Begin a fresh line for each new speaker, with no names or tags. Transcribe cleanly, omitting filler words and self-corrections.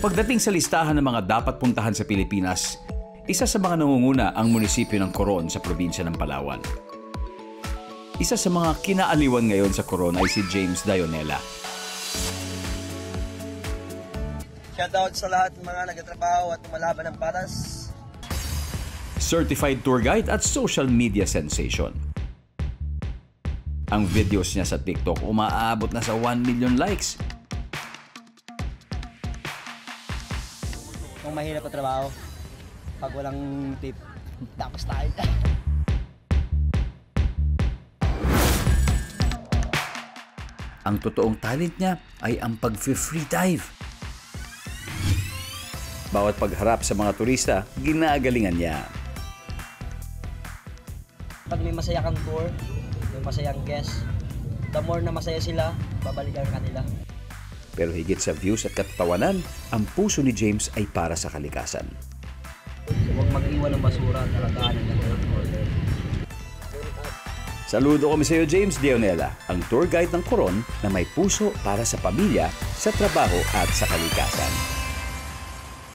Pagdating sa listahan ng mga dapat puntahan sa Pilipinas, isa sa mga nangunguna ang munisipyo ng Coron sa probinsya ng Palawan. Isa sa mga kinaaliwan ngayon sa Coron ay si James Dionela.
Shoutout sa lahat ng mga nagtatrabaho at lumalaban ng patas.
Certified tour guide at social media sensation. Ang videos niya sa TikTok umaabot na sa 1 million likes.
Kung mahirap ang trabaho, pag walang tip, tapos tayo.
Ang totoong talent niya ay ang pag-free dive. Bawat pagharap sa mga turista, ginagalingan niya.
Pag may masaya kang tour, may masayang guest, the more na masaya sila, babalikan kanila.
Pero higit sa views at katatawanan, ang puso ni James ay para sa kalikasan.
Huwag mag-iwan ng basura at alagaan ng order.
Saludo kami sa iyo, James Dionela, ang tour guide ng Coron na may puso para sa pamilya, sa trabaho at sa kalikasan.